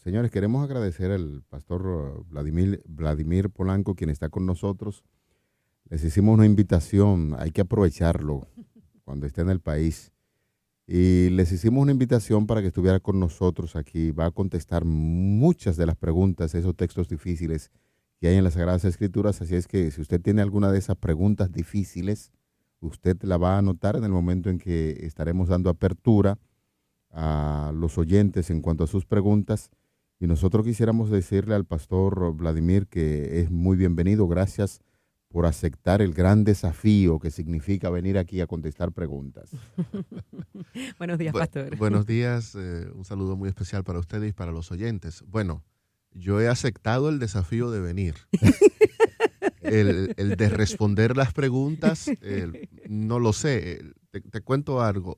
Señores, queremos agradecer al pastor Vladimir Polanco, quien está con nosotros. Les hicimos una invitación, hay que aprovecharlo cuando esté en el país. Y les hicimos una invitación para que estuviera con nosotros aquí. Va a contestar muchas de las preguntas, esos textos difíciles que hay en las Sagradas Escrituras. Así es que si usted tiene alguna de esas preguntas difíciles, usted la va a anotar en el momento en que estaremos dando apertura a los oyentes en cuanto a sus preguntas. Y nosotros quisiéramos decirle al pastor Vladimir que es muy bienvenido. Gracias por aceptar el gran desafío que significa venir aquí a contestar preguntas. Buenos días, pastor. Buenos días, un saludo muy especial para ustedes y para los oyentes. Bueno, yo he aceptado el desafío de venir. El de responder las preguntas, no lo sé. Te cuento algo,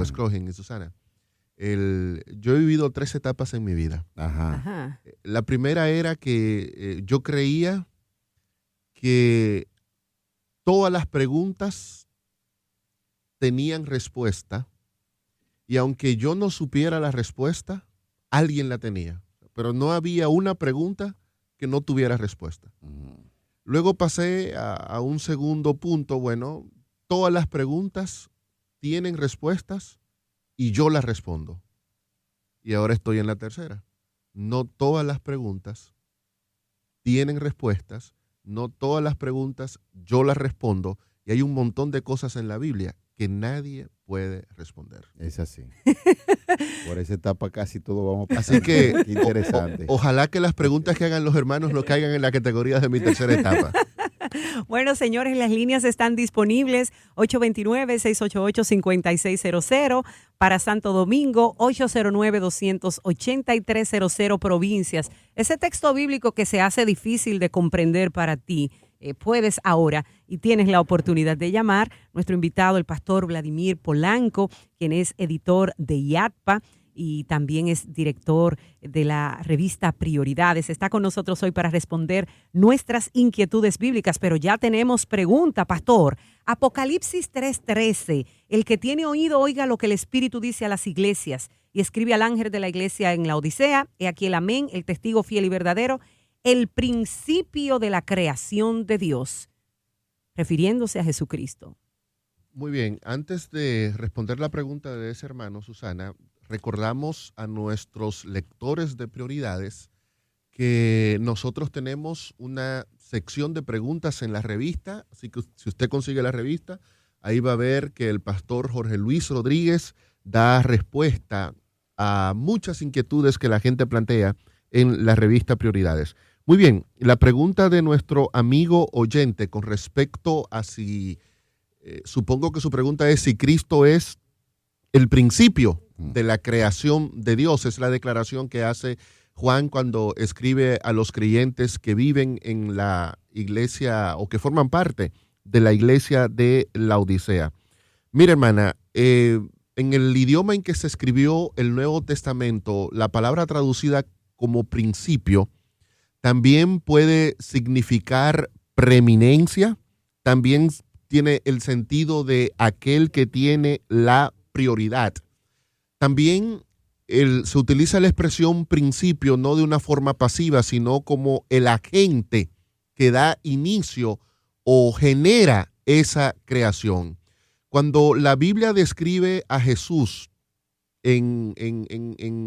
Scroggin y Susana. Yo he vivido 3 etapas en mi vida. Ajá. La primera era que yo creía que todas las preguntas tenían respuesta y aunque yo no supiera la respuesta, alguien la tenía. Pero no había una pregunta que no tuviera respuesta. Luego pasé a un segundo punto. Bueno, todas las preguntas tienen respuestas y yo las respondo. Y ahora estoy en la tercera. No todas las preguntas tienen respuestas. No todas las preguntas yo las respondo y hay un montón de cosas en la Biblia que nadie puede responder. Es así. Por esa etapa casi todo vamos a pasar. Así que interesante. Ojalá que las preguntas que hagan los hermanos no caigan en la categoría de mi tercera etapa. Bueno, señores, las líneas están disponibles 829-688-5600 para Santo Domingo, 809-283-00 provincias. Ese texto bíblico que se hace difícil de comprender para ti, puedes ahora y tienes la oportunidad de llamar. Nuestro invitado, el pastor Vladimir Polanco, quien es editor de IATPA y también es director de la revista Prioridades. Está con nosotros hoy para responder nuestras inquietudes bíblicas, pero ya tenemos pregunta, pastor. Apocalipsis 3:13, el que tiene oído oiga lo que el Espíritu dice a las iglesias, y escribe al ángel de la iglesia en la Odisea, he aquí el amén, el testigo fiel y verdadero, el principio de la creación de Dios, refiriéndose a Jesucristo. Muy bien, antes de responder la pregunta de ese hermano, Susana, recordamos a nuestros lectores de Prioridades que nosotros tenemos una sección de preguntas en la revista, así que si usted consigue la revista, ahí va a ver que el pastor Jorge Luis Rodríguez da respuesta a muchas inquietudes que la gente plantea en la revista Prioridades. Muy bien, la pregunta de nuestro amigo oyente con respecto a si, supongo que su pregunta es si Cristo es el principio de la creación de Dios. Es la declaración que hace Juan cuando escribe a los creyentes que viven en la iglesia o que forman parte de la iglesia de la Odisea. Mira, hermana, en el idioma en que se escribió el Nuevo Testamento, la palabra traducida como principio también puede significar preeminencia, también tiene el sentido de aquel que tiene la prioridad. También se utiliza la expresión principio no de una forma pasiva, sino como el agente que da inicio o genera esa creación. Cuando la Biblia describe a Jesús en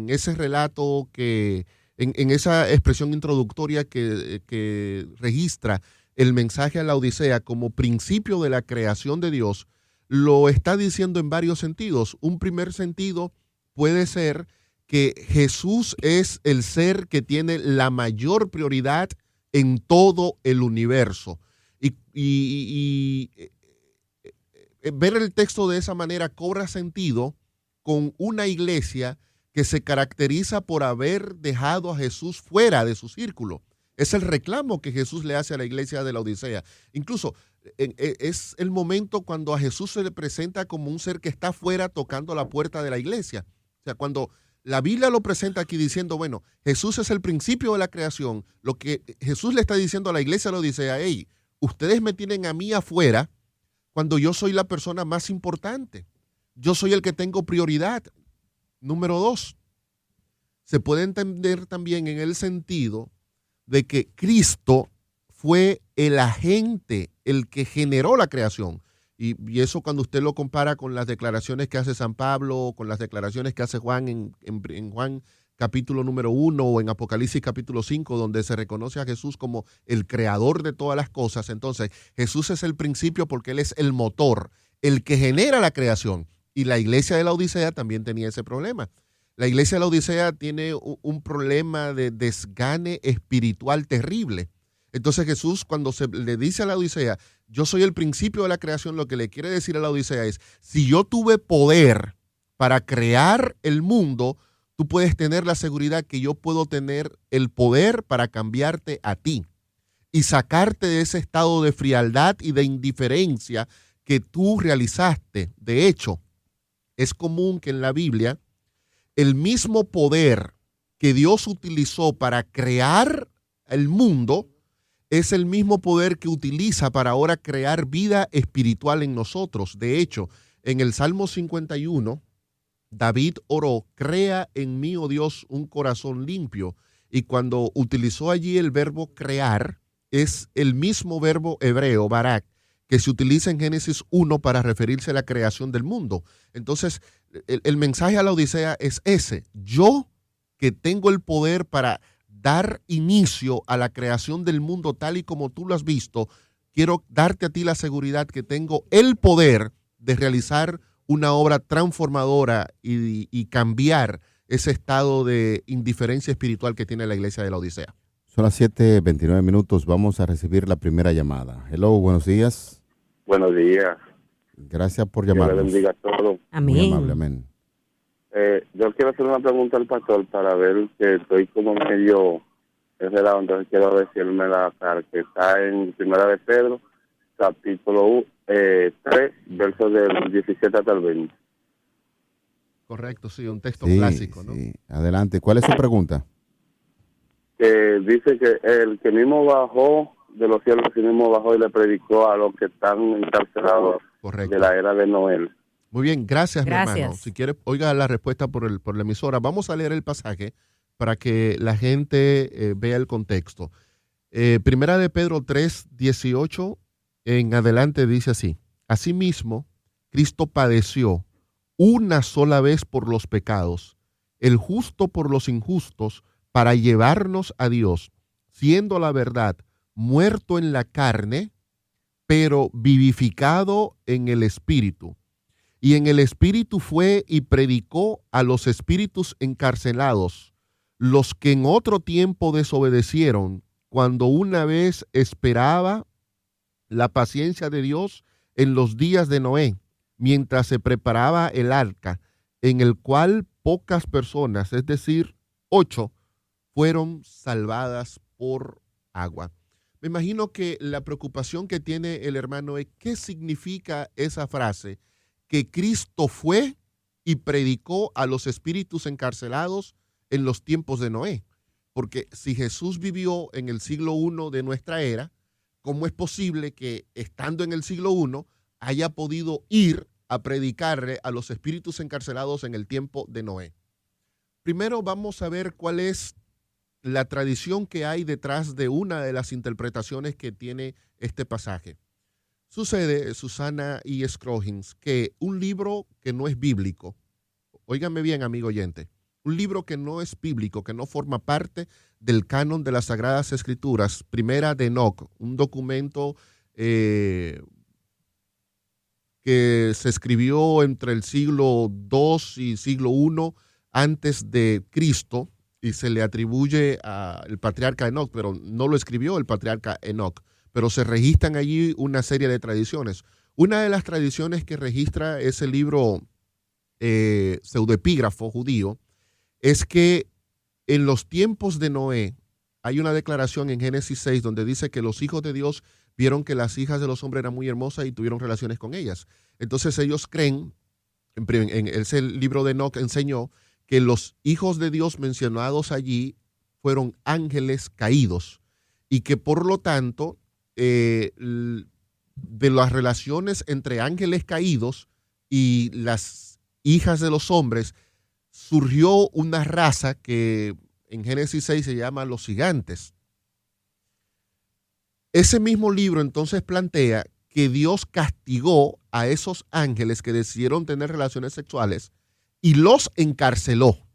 ese relato, en esa expresión introductoria que registra el mensaje a la Odisea como principio de la creación de Dios, lo está diciendo en varios sentidos. Un primer sentido puede ser que Jesús es el ser que tiene la mayor prioridad en todo el universo. Y ver el texto de esa manera cobra sentido con una iglesia que se caracteriza por haber dejado a Jesús fuera de su círculo. Es el reclamo que Jesús le hace a la iglesia de la Odisea. Incluso es el momento cuando a Jesús se le presenta como un ser que está fuera tocando la puerta de la iglesia. O sea, cuando la Biblia lo presenta aquí diciendo, bueno, Jesús es el principio de la creación, lo que Jesús le está diciendo a la iglesia de la Odisea, hey, ustedes me tienen a mí afuera cuando yo soy la persona más importante. Yo soy el que tengo prioridad. Número 2, se puede entender también en el sentido de que Cristo fue el agente, el que generó la creación. Y eso cuando usted lo compara con las declaraciones que hace San Pablo, con las declaraciones que hace Juan en Juan capítulo número 1 o en Apocalipsis capítulo 5, donde se reconoce a Jesús como el creador de todas las cosas. Entonces, Jesús es el principio porque Él es el motor, el que genera la creación. Y la iglesia de la Odisea también tenía ese problema. La iglesia de la Odisea tiene un problema de desgane espiritual terrible. Entonces Jesús, cuando se le dice a la Odisea, yo soy el principio de la creación, lo que le quiere decir a la Odisea es, si yo tuve poder para crear el mundo, tú puedes tener la seguridad que yo puedo tener el poder para cambiarte a ti y sacarte de ese estado de frialdad y de indiferencia que tú realizaste. De hecho, es común que en la Biblia el mismo poder que Dios utilizó para crear el mundo es el mismo poder que utiliza para ahora crear vida espiritual en nosotros. De hecho, en el Salmo 51, David oró, crea en mí, oh Dios, un corazón limpio. Y cuando utilizó allí el verbo crear, es el mismo verbo hebreo, barak, que se utiliza en Génesis 1 para referirse a la creación del mundo. Entonces, el mensaje a la Odisea es ese. Yo, que tengo el poder para dar inicio a la creación del mundo tal y como tú lo has visto, quiero darte a ti la seguridad que tengo el poder de realizar una obra transformadora y cambiar ese estado de indiferencia espiritual que tiene la iglesia de la Odisea. Son las 7:29 minutos. Vamos a recibir la primera llamada. Hello, buenos días. Buenos días. Gracias por Dios llamarnos. le bendiga a todos. Amén. Muy amable, amén. Yo quiero hacer una pregunta al pastor para ver que estoy como medio enredado, entonces quiero decirme la cara que está en Primera de Pedro, capítulo 3, versos del 17 hasta el 20. Correcto, sí, un texto Sí, clásico, ¿no? sí. Adelante. ¿Cuál es su pregunta? Que dice que el que mismo bajó de los cielos, sí mismo bajó y le predicó a los que están encarcelados Correcto. de la era de Noé. Muy bien, gracias, mi Gracias. hermano. Si quiere, oiga la respuesta por la emisora. Vamos a leer el pasaje para que la gente vea el contexto. Primera de Pedro 3, 18 en adelante dice así. Asimismo, Cristo padeció una sola vez por los pecados, el justo por los injustos, para llevarnos a Dios, siendo la verdad muerto en la carne, pero vivificado en el Espíritu. Y en el Espíritu fue y predicó a los espíritus encarcelados, los que en otro tiempo desobedecieron, cuando una vez esperaba la paciencia de Dios en los días de Noé, mientras se preparaba el arca, en el cual pocas personas, es decir, 8, fueron salvadas por agua. Me imagino que la preocupación que tiene el hermano es ¿qué significa esa frase? Que Cristo fue y predicó a los espíritus encarcelados en los tiempos de Noé. Porque si Jesús vivió en el siglo I de nuestra era, ¿cómo es posible que estando en el siglo I haya podido ir a predicarle a los espíritus encarcelados en el tiempo de Noé? Primero vamos a ver cuál es la tradición que hay detrás de una de las interpretaciones que tiene este pasaje. Sucede, Susana y Scroggins, que un libro que no es bíblico, óigame bien, amigo oyente, un libro que no es bíblico, que no forma parte del canon de las Sagradas Escrituras, Primera de Enoc, un documento que se escribió entre el siglo II y siglo I antes de Cristo, y se le atribuye al patriarca Enoc, pero no lo escribió el patriarca Enoc, pero se registran allí una serie de tradiciones. Una de las tradiciones que registra ese libro pseudoepígrafo judío es que en los tiempos de Noé hay una declaración en Génesis 6 donde dice que los hijos de Dios vieron que las hijas de los hombres eran muy hermosas y tuvieron relaciones con ellas. Entonces ellos creen, en ese libro de Enoc enseñó que los hijos de Dios mencionados allí fueron ángeles caídos y que por lo tanto de las relaciones entre ángeles caídos y las hijas de los hombres surgió una raza que en Génesis 6 se llama los gigantes. Ese mismo libro entonces plantea que Dios castigó a esos ángeles que decidieron tener relaciones sexuales y los encarceló.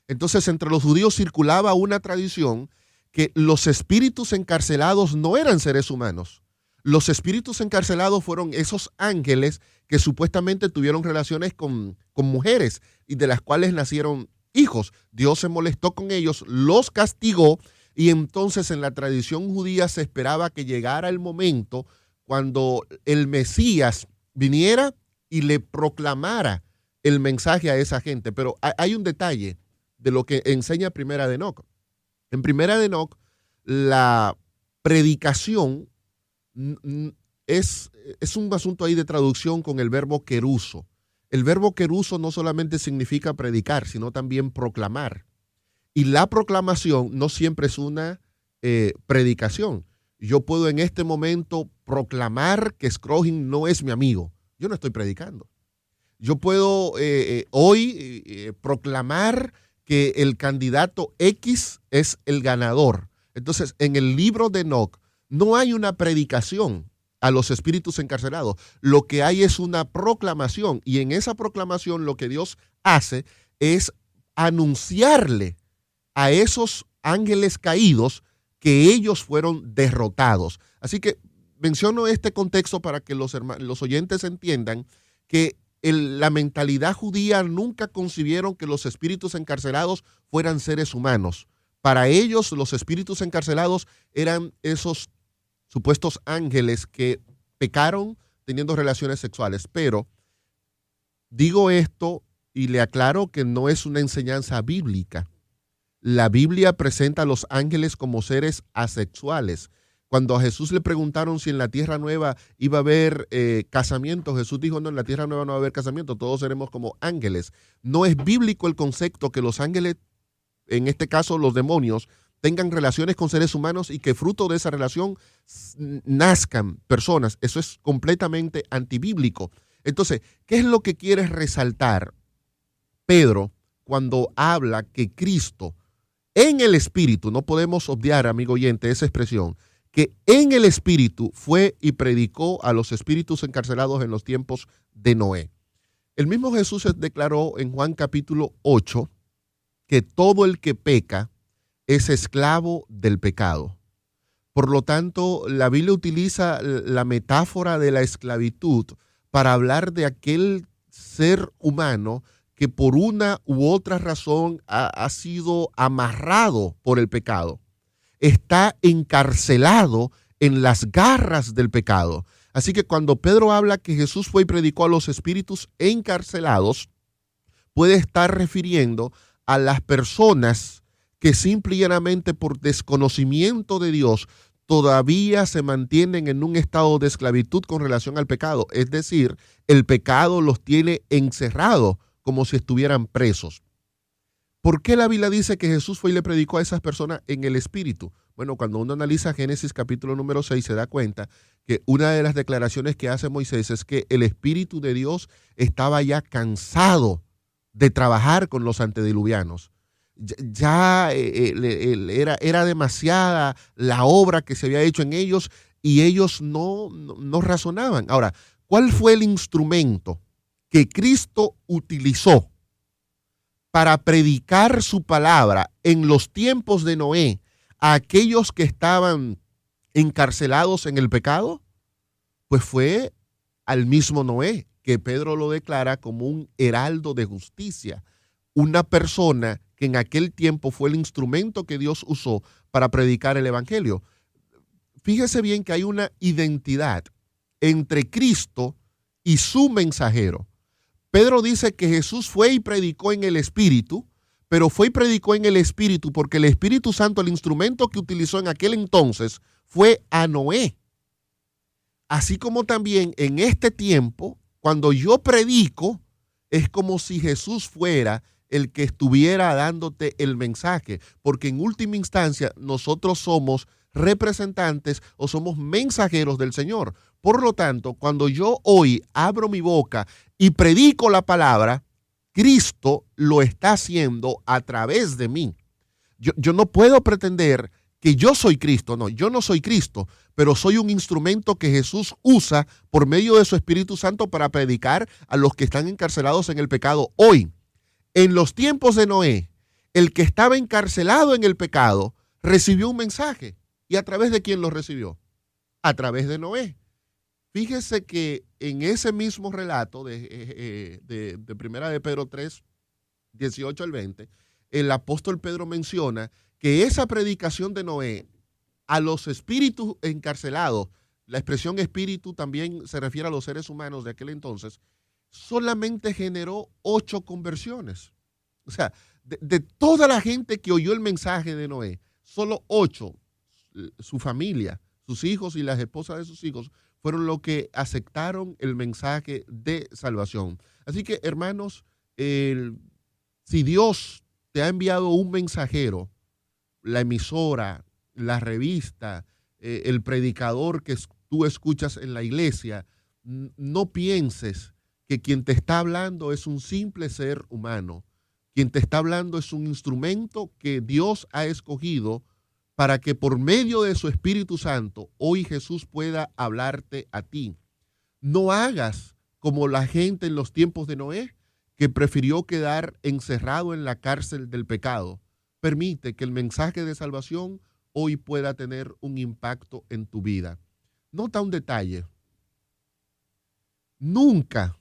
Entonces, entre los judíos circulaba una tradición que los espíritus encarcelados no eran seres humanos. Los espíritus encarcelados fueron esos ángeles que supuestamente tuvieron relaciones con mujeres y de las cuales nacieron hijos. Dios se molestó con ellos, los castigó, y entonces en la tradición judía se esperaba que llegara el momento cuando el Mesías viniera y le proclamara el mensaje a esa gente. Pero hay un detalle de lo que enseña Primera de Enoc. En Primera de Enoc, la predicación es un asunto ahí de traducción con el verbo queruso. El verbo queruso no solamente significa predicar, sino también proclamar. Y la proclamación no siempre es una predicación. Yo puedo en este momento proclamar que Scrogin no es mi amigo. Yo no estoy predicando. Yo puedo hoy proclamar que el candidato X es el ganador. Entonces, en el libro de Enoc no hay una predicación a los espíritus encarcelados. Lo que hay es una proclamación. Y en esa proclamación lo que Dios hace es anunciarle a esos ángeles caídos que ellos fueron derrotados. Así que menciono este contexto para que los oyentes entiendan que la mentalidad judía nunca concibieron que los espíritus encarcelados fueran seres humanos. Para ellos, los espíritus encarcelados eran esos supuestos ángeles que pecaron teniendo relaciones sexuales. Pero digo esto y le aclaro que no es una enseñanza bíblica. La Biblia presenta a los ángeles como seres asexuales. Cuando a Jesús le preguntaron si en la Tierra Nueva iba a haber casamiento, Jesús dijo, no, en la Tierra Nueva no va a haber casamiento, todos seremos como ángeles. No es bíblico el concepto que los ángeles, en este caso los demonios, tengan relaciones con seres humanos y que fruto de esa relación nazcan personas. Eso es completamente antibíblico. Entonces, ¿qué es lo que quiere resaltar Pedro cuando habla que Cristo en el Espíritu, no podemos obviar, amigo oyente, esa expresión, que en el Espíritu fue y predicó a los espíritus encarcelados en los tiempos de Noé? El mismo Jesús declaró en Juan capítulo 8 que todo el que peca es esclavo del pecado. Por lo tanto, la Biblia utiliza la metáfora de la esclavitud para hablar de aquel ser humano que por una u otra razón ha sido amarrado por el pecado. Está encarcelado en las garras del pecado. Así que cuando Pedro habla que Jesús fue y predicó a los espíritus encarcelados, puede estar refiriendo a las personas que simple y llanamente por desconocimiento de Dios todavía se mantienen en un estado de esclavitud con relación al pecado. Es decir, el pecado los tiene encerrados como si estuvieran presos. ¿Por qué la Biblia dice que Jesús fue y le predicó a esas personas en el Espíritu? Bueno, cuando uno analiza Génesis capítulo número 6 se da cuenta que una de las declaraciones que hace Moisés es que el Espíritu de Dios estaba ya cansado de trabajar con los antediluvianos. Ya era demasiada la obra que se había hecho en ellos y ellos no razonaban. Ahora, ¿cuál fue el instrumento que Cristo utilizó para predicar su palabra en los tiempos de Noé a aquellos que estaban encarcelados en el pecado? Pues fue al mismo Noé, que Pedro lo declara como un heraldo de justicia, una persona que en aquel tiempo fue el instrumento que Dios usó para predicar el evangelio. Fíjese bien que hay una identidad entre Cristo y su mensajero. Pedro dice que Jesús fue y predicó en el Espíritu, pero fue y predicó en el Espíritu porque el Espíritu Santo, el instrumento que utilizó en aquel entonces, fue a Noé. Así como también en este tiempo, cuando yo predico, es como si Jesús fuera el que estuviera dándote el mensaje, porque en última instancia nosotros somos representantes o somos mensajeros del Señor. Por lo tanto, cuando yo hoy abro mi boca y predico la palabra, Cristo lo está haciendo a través de mí. Yo no puedo pretender que yo soy Cristo. No, yo no soy Cristo, pero soy un instrumento que Jesús usa por medio de su Espíritu Santo para predicar a los que están encarcelados en el pecado hoy. En los tiempos de Noé, el que estaba encarcelado en el pecado recibió un mensaje. ¿Y a través de quién lo recibió? A través de Noé. Fíjese que en ese mismo relato de Primera de Pedro 3, 18 al 20, el apóstol Pedro menciona que esa predicación de Noé a los espíritus encarcelados, la expresión espíritu también se refiere a los seres humanos de aquel entonces, solamente generó 8 conversiones. O sea, de toda la gente que oyó el mensaje de Noé, solo 8, su familia, sus hijos y las esposas de sus hijos, fueron los que aceptaron el mensaje de salvación. Así que, hermanos, si Dios te ha enviado un mensajero, la emisora, la revista, el predicador que tú escuchas en la iglesia, no pienses que quien te está hablando es un simple ser humano. Quien te está hablando es un instrumento que Dios ha escogido para que por medio de su Espíritu Santo hoy Jesús pueda hablarte a ti. No hagas como la gente en los tiempos de Noé, que prefirió quedar encerrado en la cárcel del pecado. Permite que el mensaje de salvación hoy pueda tener un impacto en tu vida. Nota un detalle. Nunca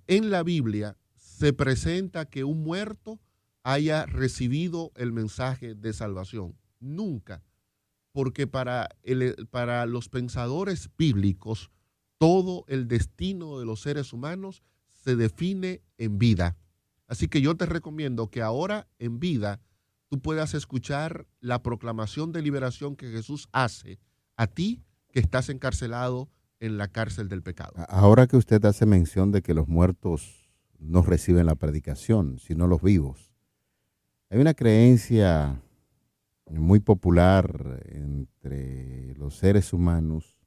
en la Biblia se presenta que un muerto haya recibido el mensaje de salvación. Nunca. Porque para los pensadores bíblicos, todo el destino de los seres humanos se define en vida. Así que yo te recomiendo que ahora en vida tú puedas escuchar la proclamación de liberación que Jesús hace a ti que estás encarcelado en la cárcel del pecado. Ahora que usted hace mención de que los muertos no reciben la predicación, sino los vivos, hay una creencia muy popular entre los seres humanos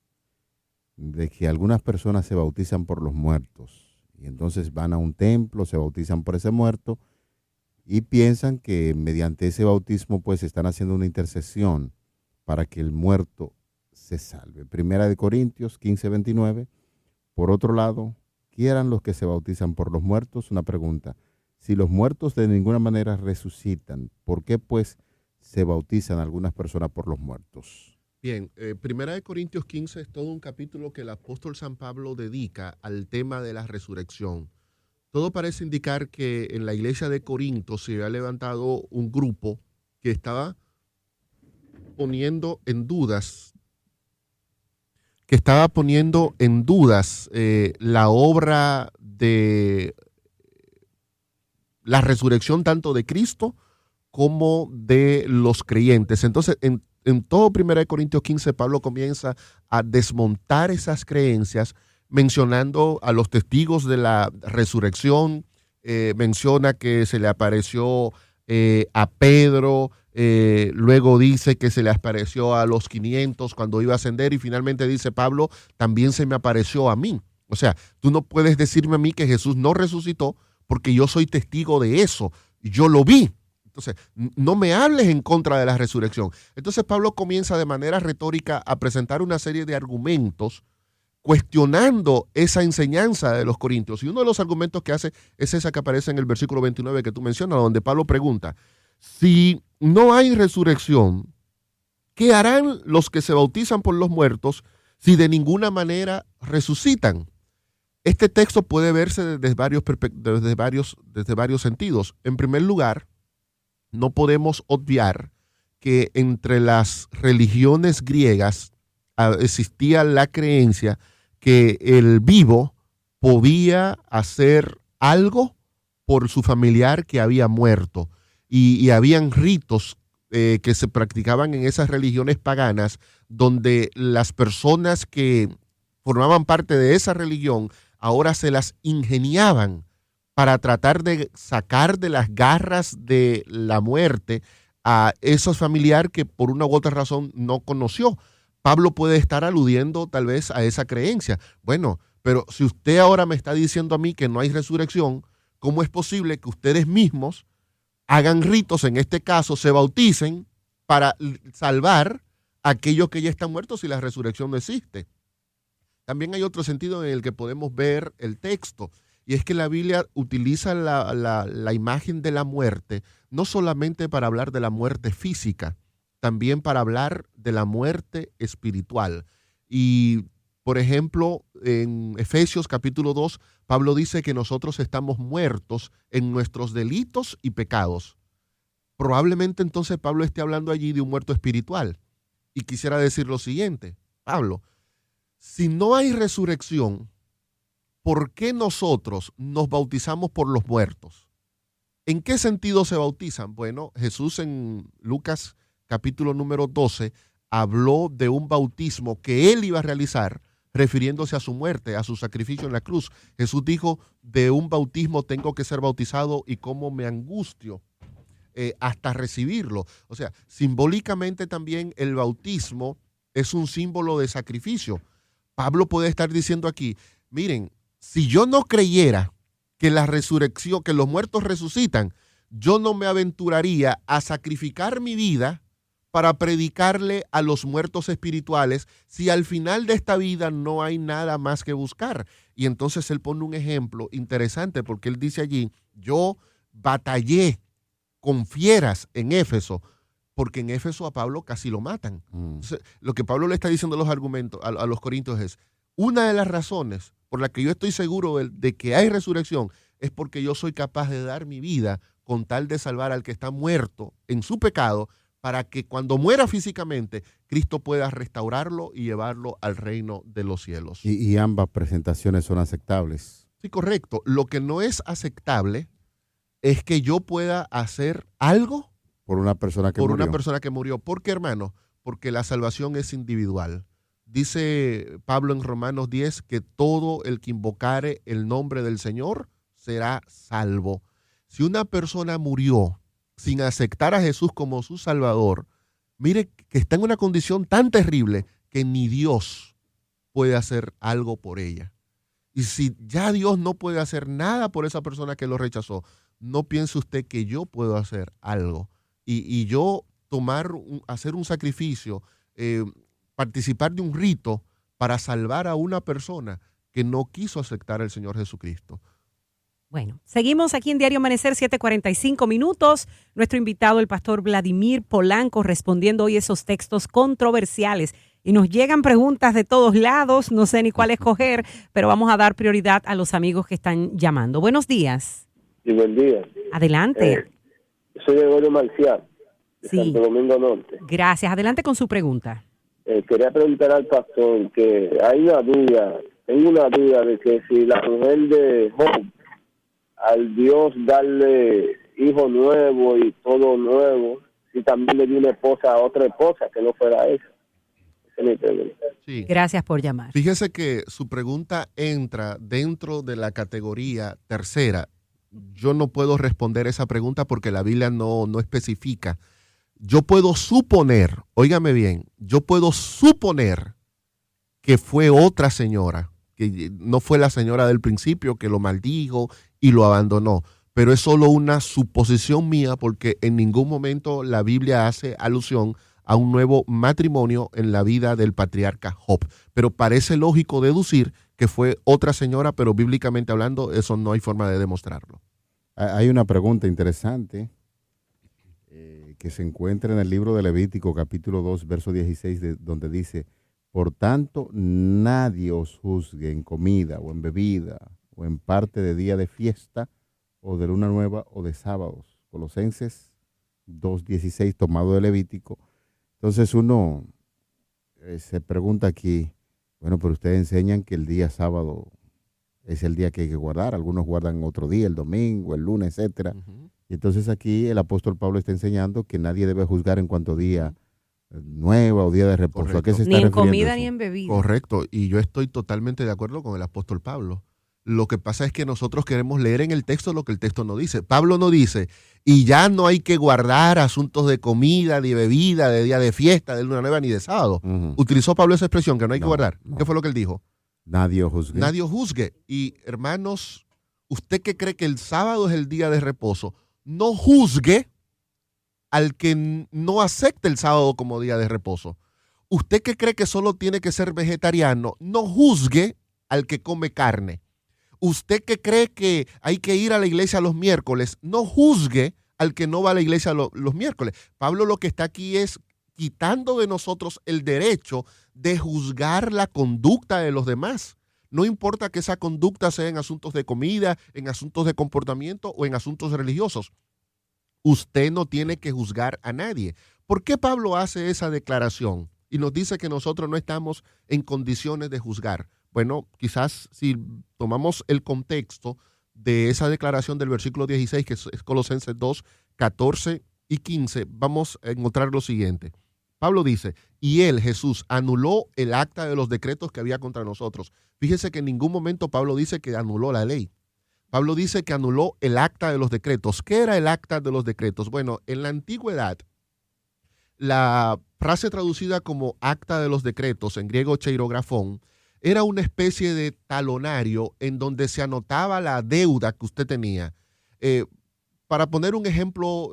de que algunas personas se bautizan por los muertos y entonces van a un templo, se bautizan por ese muerto y piensan que mediante ese bautismo pues están haciendo una intercesión para que el muerto se salve. Primera de Corintios 15:29. Por otro lado, quieran los que se bautizan por los muertos. Una pregunta: si los muertos de ninguna manera resucitan, ¿por qué pues se bautizan algunas personas por los muertos? Bien, Primera de Corintios 15 es todo un capítulo que el apóstol San Pablo dedica al tema de la resurrección. Todo parece indicar que en la iglesia de Corinto se había levantado un grupo que estaba poniendo en dudas la obra de la resurrección tanto de Cristo como de los creyentes. Entonces, en todo 1 Corintios 15, Pablo comienza a desmontar esas creencias, mencionando a los testigos de la resurrección. Menciona que se le apareció a Pedro, luego dice que se le apareció a los 500 cuando iba a ascender, y finalmente dice Pablo, también se me apareció a mí. O sea, tú no puedes decirme a mí que Jesús no resucitó, porque yo soy testigo de eso, yo lo vi. Entonces, no me hables en contra de la resurrección. Entonces Pablo comienza de manera retórica a presentar una serie de argumentos cuestionando esa enseñanza de los corintios. Y uno de los argumentos que hace es esa que aparece en el versículo 29 que tú mencionas, donde Pablo pregunta: si no hay resurrección, ¿qué harán los que se bautizan por los muertos si de ninguna manera resucitan? Este texto puede verse desde varios sentidos. En primer lugar, no podemos obviar que entre las religiones griegas existía la creencia que el vivo podía hacer algo por su familiar que había muerto. Y habían ritos que se practicaban en esas religiones paganas, donde las personas que formaban parte de esa religión ahora se las ingeniaban para tratar de sacar de las garras de la muerte a esos familiares que por una u otra razón no conoció. Pablo puede estar aludiendo tal vez a esa creencia. Bueno, Pero si usted ahora me está diciendo a mí que no hay resurrección, ¿cómo es posible que ustedes mismos hagan ritos, en este caso se bauticen para salvar a aquellos que ya están muertos si la resurrección no existe? También hay otro sentido en el que podemos ver el texto, y es que la Biblia utiliza la imagen de la muerte no solamente para hablar de la muerte física, también para hablar de la muerte espiritual. Y, por ejemplo, en Efesios capítulo 2, Pablo dice que nosotros estamos muertos en nuestros delitos y pecados. Probablemente entonces Pablo esté hablando allí de un muerto espiritual. Y quisiera decir lo siguiente, Pablo, si no hay resurrección, ¿por qué nosotros nos bautizamos por los muertos? ¿En qué sentido se bautizan? Bueno, Jesús en Lucas capítulo número 12 habló de un bautismo que él iba a realizar refiriéndose a su muerte, a su sacrificio en la cruz. Jesús dijo, de un bautismo tengo que ser bautizado y cómo me angustio hasta recibirlo. O sea, simbólicamente también el bautismo es un símbolo de sacrificio. Pablo puede estar diciendo aquí, miren, si yo no creyera que la resurrección, que los muertos resucitan, yo no me aventuraría a sacrificar mi vida para predicarle a los muertos espirituales si al final de esta vida no hay nada más que buscar. Y entonces él pone un ejemplo interesante porque él dice allí, yo batallé con fieras en Éfeso, porque en Éfeso a Pablo casi lo matan. Entonces, lo que Pablo le está diciendo los argumentos a los corintios es, una de las razones por la que yo estoy seguro de que hay resurrección es porque yo soy capaz de dar mi vida con tal de salvar al que está muerto en su pecado, para que cuando muera físicamente, Cristo pueda restaurarlo y llevarlo al reino de los cielos. Y ambas presentaciones son aceptables. Sí, correcto. Lo que no es aceptable es que yo pueda hacer algo por una persona que murió. ¿Por qué, hermano? Porque la salvación es individual. Dice Pablo en Romanos 10 que todo el que invocare el nombre del Señor será salvo. Si una persona murió sin aceptar a Jesús como su Salvador, mire que está en una condición tan terrible que ni Dios puede hacer algo por ella. Y si ya Dios no puede hacer nada por esa persona que lo rechazó, no piense usted que yo puedo hacer algo. Y yo hacer un sacrificio, participar de un rito para salvar a una persona que no quiso aceptar al Señor Jesucristo. Bueno, seguimos aquí en Diario Amanecer, 7:45 minutos. Nuestro invitado, el pastor Vladimir Polanco, respondiendo hoy esos textos controversiales. Y nos llegan preguntas de todos lados, no sé ni cuál escoger, pero vamos a dar prioridad a los amigos que están llamando. Buenos días. Sí, buen día. Adelante. Soy Gregorio Marcial, de Sí. Santo Domingo Norte. Gracias. Adelante con su pregunta. Quería preguntar al pastor que hay una duda, tengo una duda de que si la mujer de Job, al Dios darle hijo nuevo y todo nuevo, si también le dio una esposa a otra esposa que no fuera esa. Esa es mi pregunta. Sí. Gracias por llamar. Fíjese que su pregunta entra dentro de la categoría tercera. Yo no puedo responder esa pregunta porque la Biblia no especifica. Yo puedo suponer, óigame bien, yo puedo suponer que fue otra señora, que no fue la señora del principio que lo maldijo y lo abandonó, pero es solo una suposición mía porque en ningún momento la Biblia hace alusión a un nuevo matrimonio en la vida del patriarca Job. Pero parece lógico deducir que fue otra señora, pero bíblicamente hablando eso no hay forma de demostrarlo. Hay una pregunta interesante que se encuentra en el libro de Levítico, capítulo 2, verso 16, donde dice, por tanto, nadie os juzgue en comida o en bebida o en parte de día de fiesta o de luna nueva o de sábados. Colosenses 2:16, tomado de Levítico. Entonces uno se pregunta aquí, bueno, pero ustedes enseñan que el día sábado es el día que hay que guardar. Algunos guardan otro día, el domingo, el lunes, etcétera. Uh-huh. Y entonces aquí el apóstol Pablo está enseñando que nadie debe juzgar en cuanto a día nueva o día de reposo. Correcto. ¿A qué se está Ni en refiriendo comida eso? ni en bebida. Correcto, y yo estoy totalmente de acuerdo con el apóstol Pablo. Lo que pasa es que nosotros queremos leer en el texto lo que el texto no dice. Pablo no dice, y ya no hay que guardar asuntos de comida, de bebida, de día de fiesta, de luna nueva, ni de sábado. Ujú. ¿Utilizó Pablo esa expresión, que no hay que No, guardar? no. ¿Qué fue lo que él dijo? Nadie os juzgue. Nadie os juzgue. Y hermanos, usted que cree que el sábado es el día de reposo, no juzgue al que no acepte el sábado como día de reposo. Usted que cree que solo tiene que ser vegetariano, no juzgue al que come carne. Usted que cree que hay que ir a la iglesia los miércoles, no juzgue al que no va a la iglesia los miércoles. Pablo lo que está aquí es quitando de nosotros el derecho de juzgar la conducta de los demás. No importa que esa conducta sea en asuntos de comida, en asuntos de comportamiento o en asuntos religiosos. Usted no tiene que juzgar a nadie. ¿Por qué Pablo hace esa declaración y nos dice que nosotros no estamos en condiciones de juzgar? Bueno, quizás si tomamos el contexto de esa declaración del versículo 16, que es Colosenses 2, 14 y 15, vamos a encontrar lo siguiente. Pablo dice, y él, Jesús, anuló el acta de los decretos que había contra nosotros. Fíjese que en ningún momento Pablo dice que anuló la ley. Pablo dice que anuló el acta de los decretos. ¿Qué era el acta de los decretos? Bueno, en la antigüedad, la frase traducida como acta de los decretos, en griego cheirografón, era una especie de talonario en donde se anotaba la deuda que usted tenía. Para poner un ejemplo,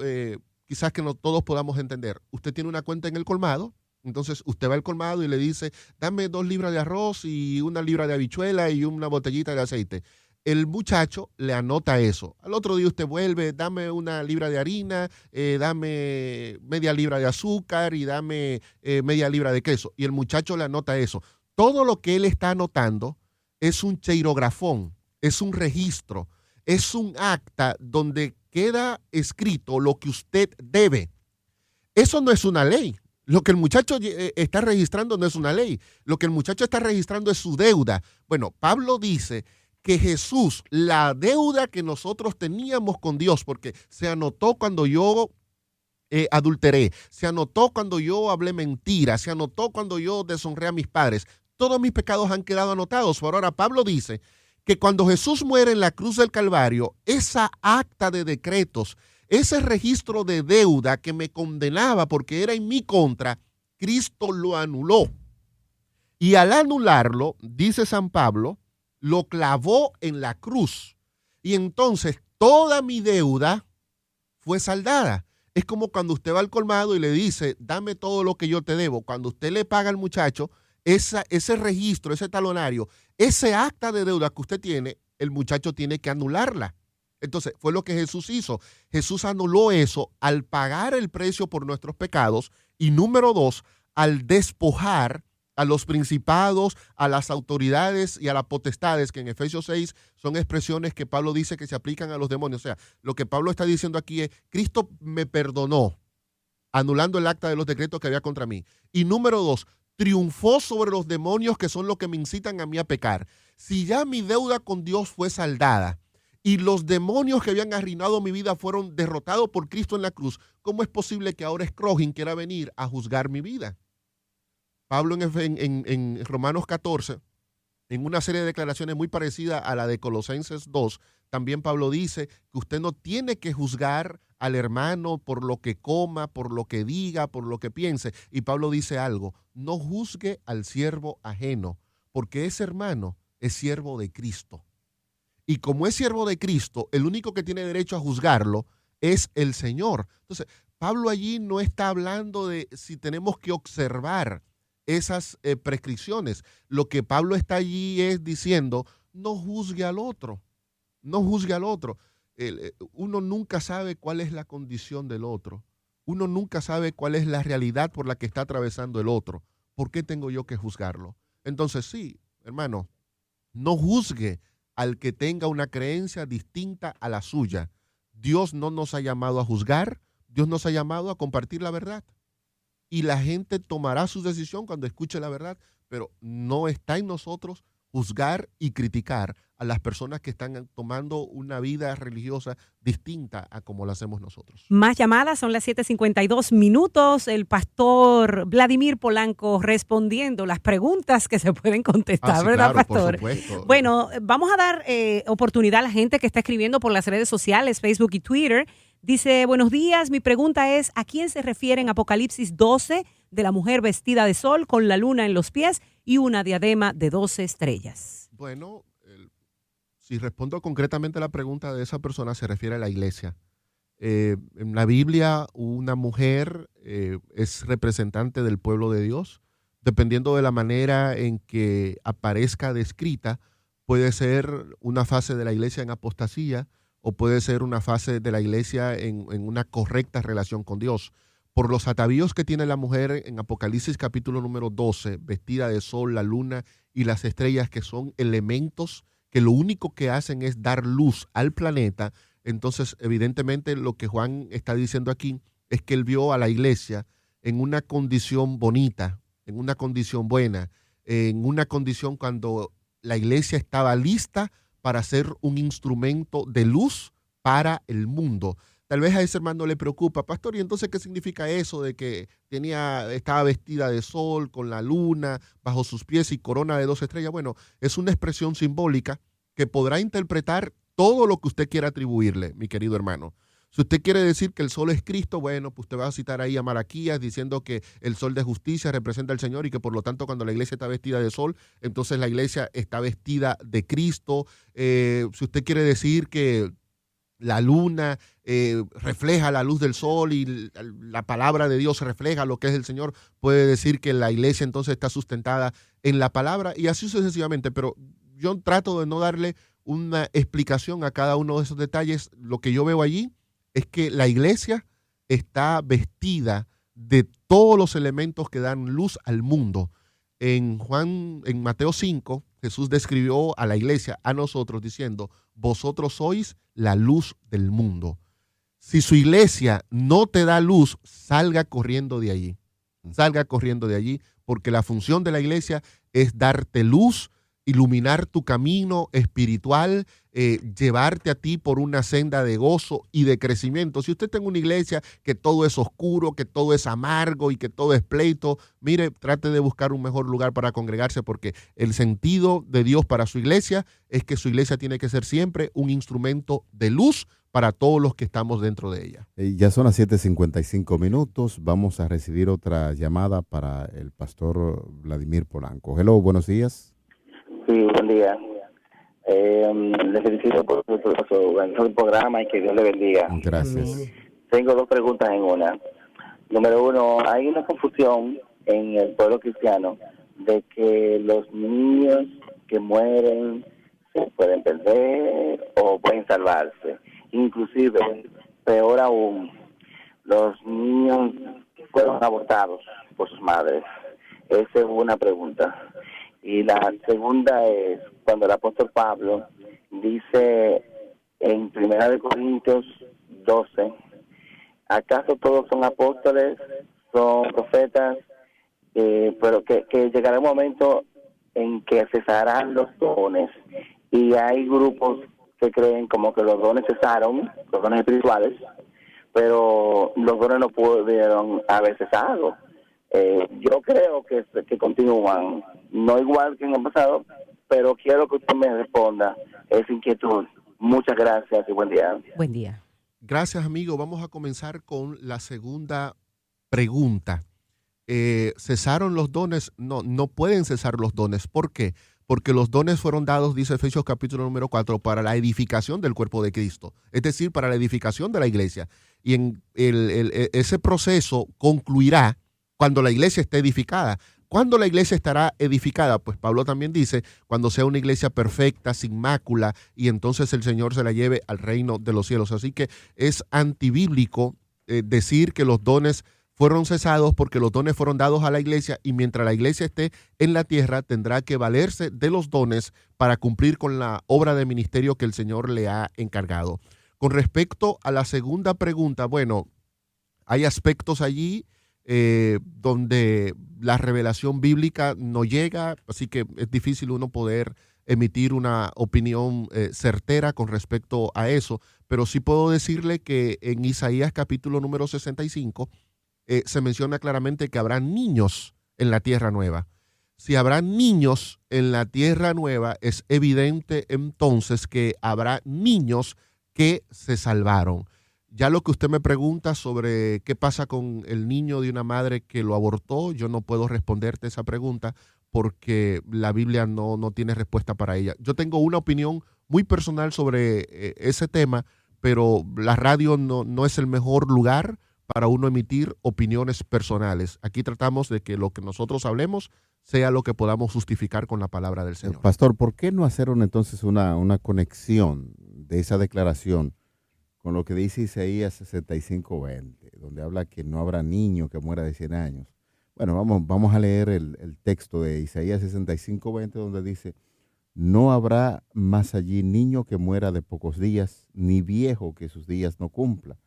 quizás que no todos podamos entender, usted tiene una cuenta en el colmado, entonces usted va al colmado y le dice, dame 2 libras de arroz y 1 libra de habichuela y una botellita de aceite. El muchacho le anota eso. Al otro día usted vuelve, dame 1 libra de harina, dame media libra de azúcar y dame media libra de queso. Y el muchacho le anota eso. Todo lo que él está anotando es un cheirografón, es un registro, es un acta donde queda escrito lo que usted debe. Eso no es una ley. Lo que el muchacho está registrando no es una ley. Lo que el muchacho está registrando es su deuda. Bueno, Pablo dice que Jesús, la deuda que nosotros teníamos con Dios, porque se anotó cuando yo adulteré, se anotó cuando yo hablé mentira, se anotó cuando yo deshonré a mis padres. Todos mis pecados han quedado anotados. Por ahora, Pablo dice que cuando Jesús muere en la cruz del Calvario, esa acta de decretos, ese registro de deuda que me condenaba porque era en mi contra, Cristo lo anuló. Y al anularlo, dice San Pablo, lo clavó en la cruz. Y entonces toda mi deuda fue saldada. Es como cuando usted va al colmado y le dice, dame todo lo que yo te debo. Cuando usted le paga al muchacho, ese registro, ese talonario, ese acta de deuda que usted tiene, el muchacho tiene que anularla. Entonces, fue lo que Jesús hizo. Jesús anuló eso al pagar el precio por nuestros pecados. Y número 2, al despojar a los principados, a las autoridades y a las potestades, que en Efesios 6 son expresiones que Pablo dice que se aplican a los demonios. O sea, lo que Pablo está diciendo aquí es, Cristo me perdonó, anulando el acta de los decretos que había contra mí. Y número 2, triunfó sobre los demonios que son los que me incitan a mí a pecar. Si ya mi deuda con Dios fue saldada y los demonios que habían arruinado mi vida fueron derrotados por Cristo en la cruz, ¿cómo es posible que ahora Scroggin quiera venir a juzgar mi vida? Pablo en Romanos 14, en una serie de declaraciones muy parecida a la de Colosenses 2, también Pablo dice que usted no tiene que juzgar al hermano por lo que coma, por lo que diga, por lo que piense. Y Pablo dice algo, no juzgue al siervo ajeno, porque ese hermano es siervo de Cristo. Y como es siervo de Cristo, el único que tiene derecho a juzgarlo es el Señor. Entonces, Pablo allí no está hablando de si tenemos que observar esas prescripciones. Lo que Pablo está allí es diciendo, no juzgue al otro, no juzgue al otro. Uno nunca sabe cuál es la condición del otro. Uno nunca sabe cuál es la realidad por la que está atravesando el otro. ¿Por qué tengo yo que juzgarlo? Entonces sí, hermano, no juzgue al que tenga una creencia distinta a la suya. Dios no nos ha llamado a juzgar, Dios nos ha llamado a compartir la verdad. Y la gente tomará su decisión cuando escuche la verdad, pero no está en nosotros juzgar y criticar a las personas que están tomando una vida religiosa distinta a como la hacemos nosotros. Más llamadas, son las 7:52. El pastor Vladimir Polanco respondiendo las preguntas que se pueden contestar, sí, ¿verdad, claro, pastor? por supuesto. Bueno, vamos a dar oportunidad a la gente que está escribiendo por las redes sociales, Facebook y Twitter. Dice, buenos días, mi pregunta es, ¿a quién se refiere en Apocalipsis 12 de la mujer vestida de sol con la luna en los pies y una diadema de 12 estrellas. Bueno, si respondo concretamente a la pregunta de esa persona, se refiere a la iglesia. En la Biblia, una mujer es representante del pueblo de Dios. Dependiendo de la manera en que aparezca descrita, puede ser una fase de la iglesia en apostasía o puede ser una fase de la iglesia en una correcta relación con Dios. Por los atavíos que tiene la mujer en Apocalipsis capítulo número 12, vestida de sol, la luna y las estrellas, que son elementos que lo único que hacen es dar luz al planeta. Entonces, evidentemente, lo que Juan está diciendo aquí es que él vio a la iglesia en una condición bonita, en una condición buena, en una condición cuando la iglesia estaba lista para ser un instrumento de luz para el mundo. Tal vez a ese hermano le preocupa, pastor, ¿y entonces qué significa eso de que estaba vestida de sol, con la luna bajo sus pies y corona de 2 estrellas? Bueno, es una expresión simbólica que podrá interpretar todo lo que usted quiera atribuirle, mi querido hermano. Si usted quiere decir que el sol es Cristo, bueno, pues usted va a citar ahí a Malaquías diciendo que el sol de justicia representa al Señor y que por lo tanto cuando la iglesia está vestida de sol, entonces la iglesia está vestida de Cristo. Si usted quiere decir que la luna refleja la luz del sol y la palabra de Dios refleja lo que es el Señor, puede decir que la iglesia entonces está sustentada en la palabra y así sucesivamente, pero yo trato de no darle una explicación a cada uno de esos detalles. Lo que yo veo allí es que la iglesia está vestida de todos los elementos que dan luz al mundo. En Mateo 5, Jesús describió a la iglesia, a nosotros, diciendo, vosotros sois la luz del mundo. Si su iglesia no te da luz, salga corriendo de allí. Salga corriendo de allí, porque la función de la iglesia es darte luz, iluminar tu camino espiritual, llevarte a ti por una senda de gozo y de crecimiento. Si usted está en una iglesia que todo es oscuro, que todo es amargo y que todo es pleito, mire, trate de buscar un mejor lugar para congregarse, porque el sentido de Dios para su iglesia es que su iglesia tiene que ser siempre un instrumento de luz para todos los que estamos dentro de ella. Ya son las 7:55. Vamos a recibir otra llamada para el pastor Vladimir Polanco. Hello, buenos días. Sí, buen día. Le felicito por su programa y que Dios le bendiga. Gracias. Tengo 2 preguntas en una. Número 1, hay una confusión en el pueblo cristiano de que los niños que mueren se pueden perder o pueden salvarse. Inclusive, peor aún, los niños que fueron abortados por sus madres. Esa es una pregunta. Y la segunda es cuando el apóstol Pablo dice en 1 Corintios 12, ¿acaso todos son apóstoles, son profetas? Pero que llegará un momento en que cesarán los dones. Y hay grupos que creen como que los dones cesaron, los dones espirituales, pero los dones no pudieron haber cesado. Yo creo que continúan, no igual que en el pasado, pero quiero que usted me responda esa inquietud. Muchas gracias y buen día. Buen día. Gracias, amigo. Vamos a comenzar con la segunda pregunta. ¿Cesaron los dones? No pueden cesar los dones. ¿Por qué? Porque los dones fueron dados, dice Efesios capítulo número 4, para la edificación del cuerpo de Cristo, es decir, para la edificación de la iglesia. Y ese proceso concluirá cuando la iglesia esté edificada. ¿Cuándo la iglesia estará edificada? Pues Pablo también dice, cuando sea una iglesia perfecta, sin mácula, y entonces el Señor se la lleve al reino de los cielos. Así que es antibíblico decir que los dones fueron cesados, porque los dones fueron dados a la iglesia y mientras la iglesia esté en la tierra tendrá que valerse de los dones para cumplir con la obra de ministerio que el Señor le ha encargado. Con respecto a la segunda pregunta, bueno, hay aspectos allí donde la revelación bíblica no llega, así que es difícil uno poder emitir una opinión certera con respecto a eso, pero sí puedo decirle que en Isaías capítulo número 65 se menciona claramente que habrá niños en la tierra nueva. Si habrá niños en la tierra nueva, es evidente entonces que habrá niños que se salvaron. Ya lo que usted me pregunta sobre qué pasa con el niño de una madre que lo abortó, yo no puedo responderte esa pregunta porque la Biblia no tiene respuesta para ella. Yo tengo una opinión muy personal sobre ese tema, pero la radio no es el mejor lugar para uno emitir opiniones personales. Aquí tratamos de que lo que nosotros hablemos sea lo que podamos justificar con la palabra del Señor. Pastor, ¿por qué no hacer entonces una conexión de esa declaración con lo que dice Isaías 65:20, donde habla que no habrá niño que muera de 100 años? Bueno, vamos a leer el texto de Isaías 65:20, donde dice: no habrá más allí niño que muera de pocos días, ni viejo que sus días no cumpla,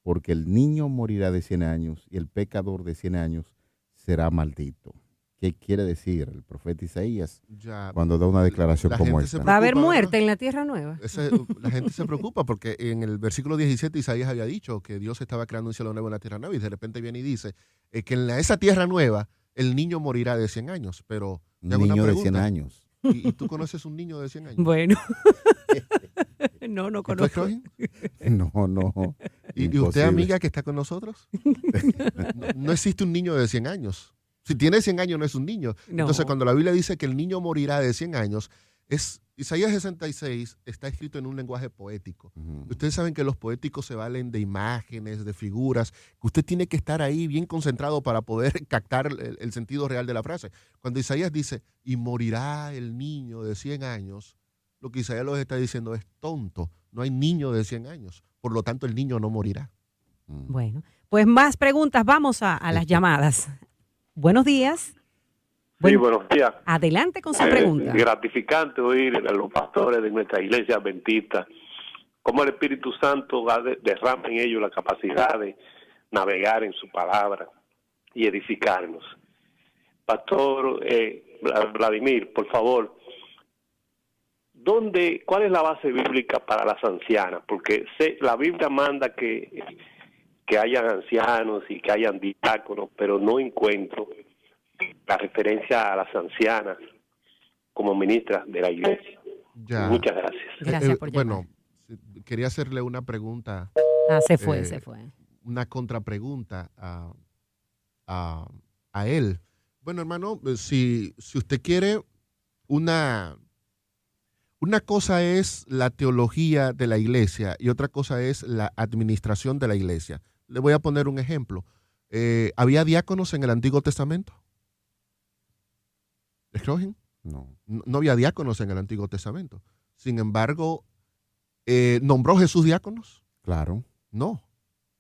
porque el niño morirá de 100 años y el pecador de 100 años será maldito. ¿Qué quiere decir el profeta Isaías cuando da una declaración como esta? Va a haber muerte en la tierra nueva. La gente se preocupa porque en el versículo 17 Isaías había dicho que Dios estaba creando un cielo nuevo y una tierra nueva, y de repente viene y dice que en esa tierra nueva el niño morirá de 100 años. Pero niño de 100 años. ¿Y tú conoces un niño de 100 años? Bueno. No conozco. No. ¿Y usted, amiga, que está con nosotros? No existe un niño de 100 años. Si tiene 100 años no es un niño. No. Entonces, cuando la Biblia dice que el niño morirá de 100 años, Isaías 66 está escrito en un lenguaje poético. Ustedes saben que los poéticos se valen de imágenes, de figuras, que usted tiene que estar ahí bien concentrado para poder captar el sentido real de la frase. Cuando Isaías dice, y morirá el niño de 100 años, lo que Isaías los está diciendo es tonto. No hay niño de 100 años. Por lo tanto, el niño no morirá. Bueno, pues más preguntas. Vamos a las llamadas. Buenos días. Sí, buenos días. Adelante con su pregunta. Gratificante oír a los pastores de nuestra iglesia adventista cómo el Espíritu Santo derrama en ellos la capacidad de navegar en su palabra y edificarnos. Pastor Vladimir, por favor, ¿cuál es la base bíblica para las ancianas? Porque la Biblia manda que hayan ancianos y que hayan diáconos, pero no encuentro la referencia a las ancianas como ministras de la iglesia. Muchas gracias. Gracias por llamar. Bueno, quería hacerle una pregunta. Se fue. Una contrapregunta a él. Bueno, hermano, si usted quiere una cosa es la teología de la iglesia y otra cosa es la administración de la iglesia. Le voy a poner un ejemplo. ¿Había diáconos en el Antiguo Testamento? ¿Escogen? No había diáconos en el Antiguo Testamento. Sin embargo, ¿nombró Jesús diáconos? Claro. No.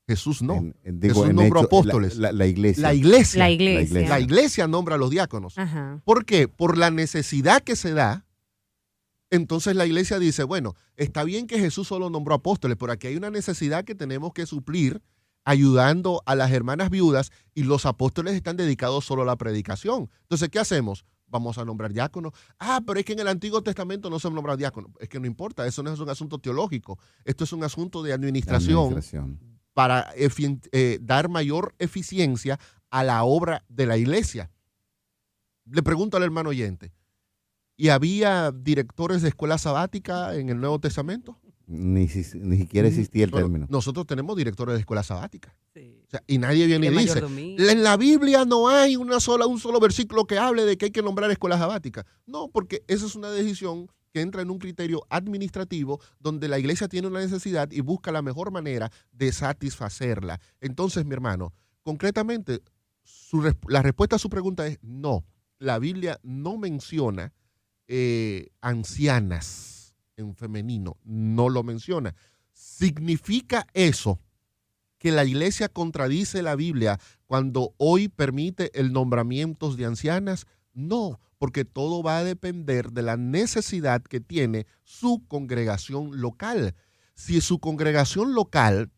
Jesús no. Jesús nombró apóstoles. La iglesia. La iglesia nombra a los diáconos. Ajá. ¿Por qué? Por la necesidad que se da. Entonces la iglesia dice, bueno, está bien que Jesús solo nombró apóstoles, pero aquí hay una necesidad que tenemos que suplir ayudando a las hermanas viudas, y los apóstoles están dedicados solo a la predicación. Entonces, ¿qué hacemos? Vamos a nombrar diáconos. Pero es que en el Antiguo Testamento no se nombra diáconos. Es que no importa, eso no es un asunto teológico. Esto es un asunto de administración. Para dar mayor eficiencia a la obra de la iglesia. Le pregunto al hermano oyente, ¿y había directores de escuela sabática en el Nuevo Testamento? Ni siquiera existía el término. Nosotros tenemos directores de escuela sabática. Sí. O sea, y nadie viene y dice, en la Biblia no hay un solo versículo que hable de que hay que nombrar escuela sabática. No, porque esa es una decisión que entra en un criterio administrativo donde la iglesia tiene una necesidad y busca la mejor manera de satisfacerla. Entonces, mi hermano, concretamente, la respuesta a su pregunta es no. La Biblia no menciona ancianas en femenino, no lo menciona. ¿Significa eso que la iglesia contradice la Biblia cuando hoy permite el nombramiento de ancianas? No, porque todo va a depender de la necesidad que tiene su congregación local. Si su congregación local,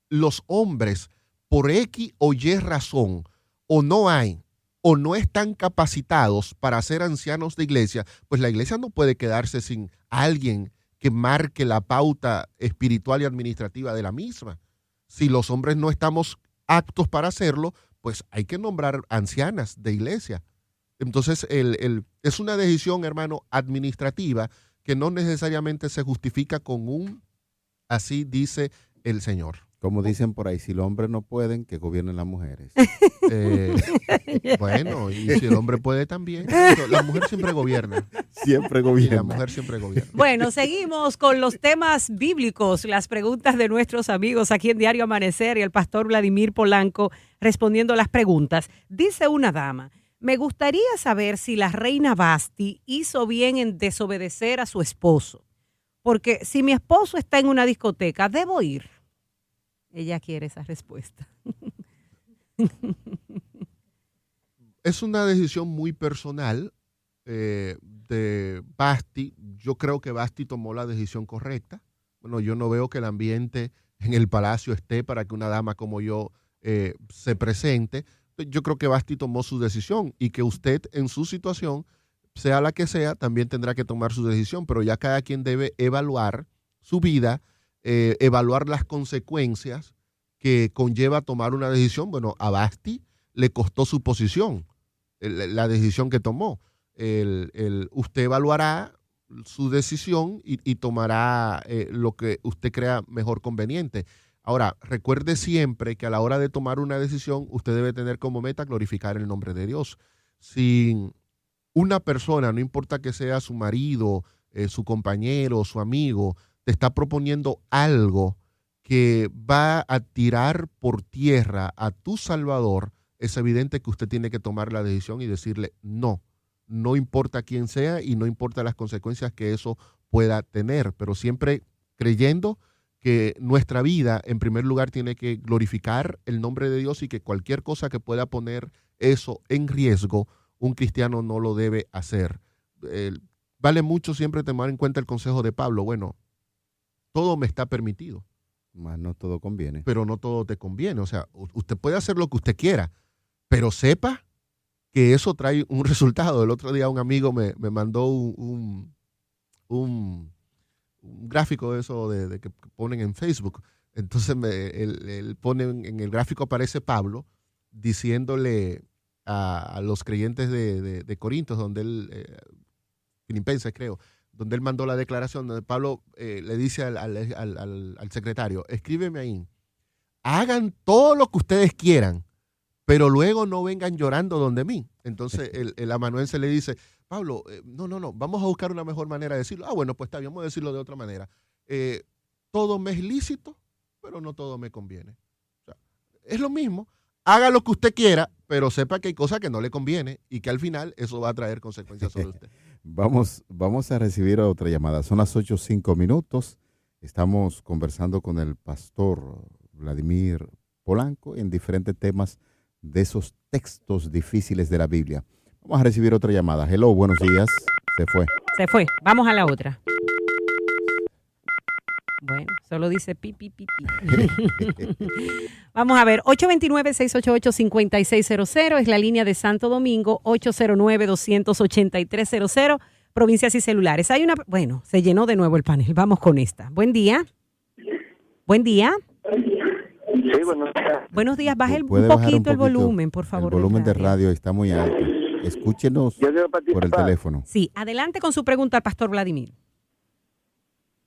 los hombres, por X o Y razón, o no hay, o no están capacitados para ser ancianos de iglesia, pues la iglesia no puede quedarse sin alguien que marque la pauta espiritual y administrativa de la misma. Si los hombres no estamos aptos para hacerlo, pues hay que nombrar ancianas de iglesia. Entonces, es una decisión, hermano, administrativa que no necesariamente se justifica con un así dice el Señor. Como dicen por ahí, si los hombres no pueden, que gobiernen las mujeres. Bueno, y si el hombre puede también. Pero la mujer siempre gobierna. Siempre Y la gobierna. mujer siempre gobierna. Bueno, seguimos con los temas bíblicos, las preguntas de nuestros amigos aquí en Diario Amanecer y el pastor Vladimir Polanco respondiendo las preguntas. Dice una dama, me gustaría saber si la reina Vasti hizo bien en desobedecer a su esposo, porque si mi esposo está en una discoteca, ¿debo ir? Ella quiere esa respuesta. Es una decisión muy personal de Basti. Yo creo que Basti tomó la decisión correcta. Bueno, yo no veo que el ambiente en el palacio esté para que una dama como yo se presente. Yo creo que Basti tomó su decisión y que usted en su situación, sea la que sea, también tendrá que tomar su decisión, pero ya cada quien debe evaluar su vida, evaluar las consecuencias que conlleva tomar una decisión. Bueno, a Basti le costó su posición, la decisión que tomó. Usted evaluará su decisión y tomará lo que usted crea mejor conveniente. Ahora, recuerde siempre que a la hora de tomar una decisión, usted debe tener como meta glorificar el nombre de Dios. Si una persona, no importa que sea su marido, su compañero, su amigo, te está proponiendo algo que va a tirar por tierra a tu Salvador, es evidente que usted tiene que tomar la decisión y decirle no. No importa quién sea y no importa las consecuencias que eso pueda tener, pero siempre creyendo que nuestra vida, en primer lugar, tiene que glorificar el nombre de Dios y que cualquier cosa que pueda poner eso en riesgo, un cristiano no lo debe hacer. Vale mucho siempre tomar en cuenta el consejo de Pablo. Bueno, todo me está permitido. Más no todo conviene. Pero no todo te conviene. O sea, usted puede hacer lo que usted quiera, pero sepa que eso trae un resultado. El otro día un amigo me mandó un gráfico de eso de que ponen en Facebook. Entonces él pone en el gráfico aparece Pablo diciéndole a los creyentes de Corintios, donde él, Filipenses creo, donde él mandó la declaración, donde Pablo le dice al secretario, escríbeme ahí, hagan todo lo que ustedes quieran, pero luego no vengan llorando donde mí. Entonces el amanuense le dice, Pablo, no, vamos a buscar una mejor manera de decirlo. Ah, bueno, pues está bien, vamos a decirlo de otra manera. Todo me es lícito, pero no todo me conviene. O sea, es lo mismo, haga lo que usted quiera, pero sepa que hay cosas que no le conviene y que al final eso va a traer consecuencias sobre usted. Vamos a recibir otra llamada. Son las 8:05. Estamos conversando con el pastor Vladimir Polanco en diferentes temas de esos textos difíciles de la Biblia. Vamos a recibir otra llamada. Hello, buenos días. Se fue. Se fue. Vamos a la otra. Bueno, solo dice pi, pi, pi, pi. Vamos a ver, 829-688-5600 es la línea de Santo Domingo, 809-283-00, provincias y celulares. Bueno, se llenó de nuevo el panel. Vamos con esta. Buen día. Buen día. Sí, buenos días. Buenos días. Baje un ¿Puede bajar poquito el volumen, por favor. El volumen de radio está muy alto. Escúchenos Yo quiero por el participar. teléfono. Sí, adelante con su pregunta al pastor Vladimir.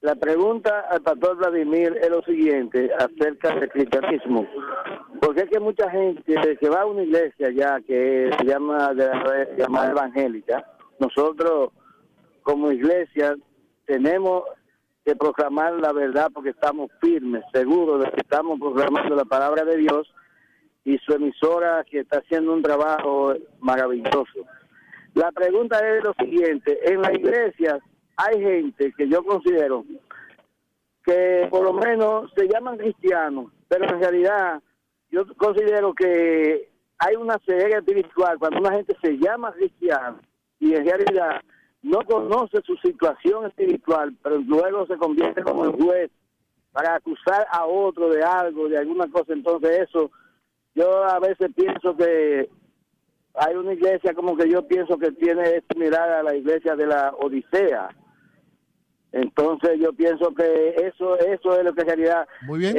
La pregunta al pastor Vladimir es lo siguiente acerca del cristianismo. Porque es que mucha gente que va a una iglesia ya que se llama llamada evangélica, nosotros como iglesia tenemos que proclamar la verdad porque estamos firmes, seguros de que estamos proclamando la palabra de Dios y su emisora que está haciendo un trabajo maravilloso. La pregunta es lo siguiente, en la iglesia hay gente que yo considero que por lo menos se llaman cristianos, pero en realidad yo considero que hay una ceguera espiritual cuando una gente se llama cristiano y en realidad no conoce su situación espiritual, pero luego se convierte como el juez para acusar a otro de algo, de alguna cosa. Entonces eso, yo a veces pienso que hay una iglesia como que yo pienso que tiene mirada a la iglesia de la Odisea. Entonces yo pienso que eso es lo que en realidad Muy bien.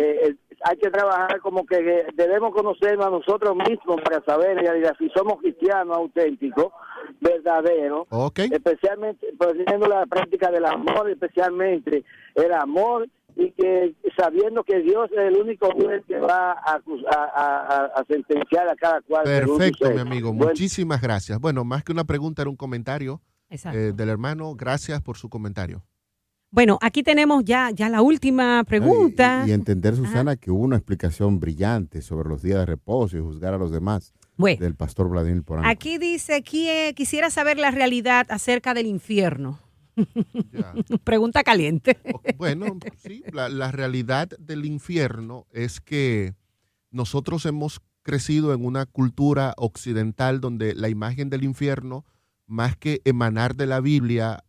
hay que trabajar, como que debemos conocernos a nosotros mismos para saber en realidad si somos cristianos auténticos, verdaderos, Ok. especialmente poniendo la práctica del amor, especialmente el amor y que sabiendo que Dios es el único juez que va a sentenciar a cada cual. Perfecto, mi amigo. Muchísimas gracias. Bueno, más que una pregunta, era un comentario del hermano. Gracias por su comentario. Bueno, aquí tenemos ya la última pregunta. Y entender, Susana, que hubo una explicación brillante sobre los días de reposo y juzgar a los demás del pastor Vladimir Polanco. Aquí dice que quisiera saber la realidad acerca del infierno. Pregunta caliente. Bueno, sí, la realidad del infierno es que nosotros hemos crecido en una cultura occidental donde la imagen del infierno, más que emanar de la Biblia,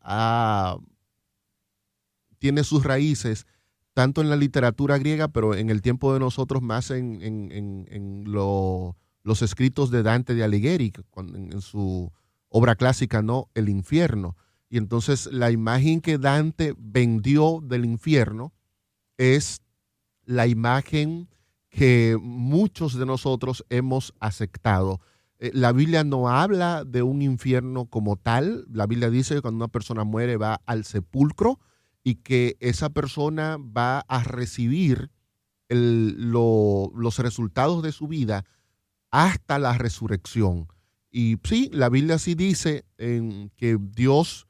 tiene sus raíces tanto en la literatura griega, pero en el tiempo de nosotros más en los escritos de Dante de Alighieri, en su obra clásica, ¿no? El infierno. Y entonces la imagen que Dante vendió del infierno es la imagen que muchos de nosotros hemos aceptado. La Biblia no habla de un infierno como tal. La Biblia dice que cuando una persona muere va al sepulcro y que esa persona va a recibir los resultados de su vida hasta la resurrección. Y sí, la Biblia sí dice que Dios,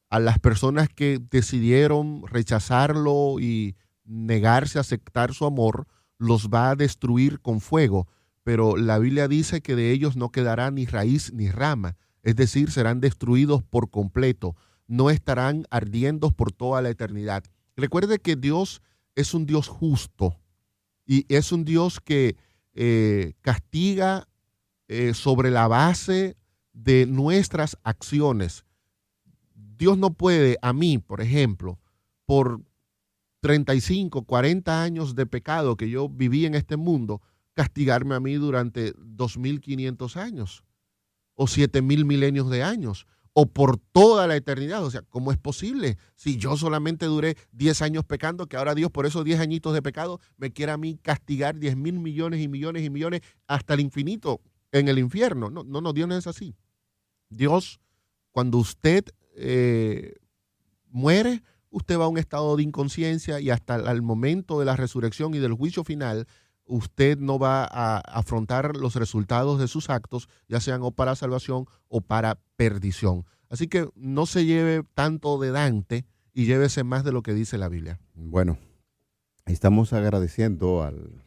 a las personas que decidieron rechazarlo y negarse a aceptar su amor, los va a destruir con fuego. Pero la Biblia dice que de ellos no quedará ni raíz ni rama. Es decir, serán destruidos por completo. No estarán ardiendo por toda la eternidad. Recuerde que Dios es un Dios justo y es un Dios que castiga sobre la base de nuestras acciones. Dios no puede a mí, por ejemplo, por 35, 40 años de pecado que yo viví en este mundo, castigarme a mí durante 2.500 años o 7.000 milenios de años o por toda la eternidad. O sea, ¿cómo es posible? Si yo solamente duré 10 años pecando, que ahora Dios por esos 10 añitos de pecado me quiera a mí castigar 10.000 millones y millones y millones hasta el infinito en el infierno. No, Dios no es así. Dios, cuando usted muere, usted va a un estado de inconsciencia y hasta el momento de la resurrección y del juicio final, usted no va a afrontar los resultados de sus actos, ya sean o para salvación o para perdición. Así que no se lleve tanto de Dante y llévese más de lo que dice la Biblia. Bueno, estamos agradeciendo al...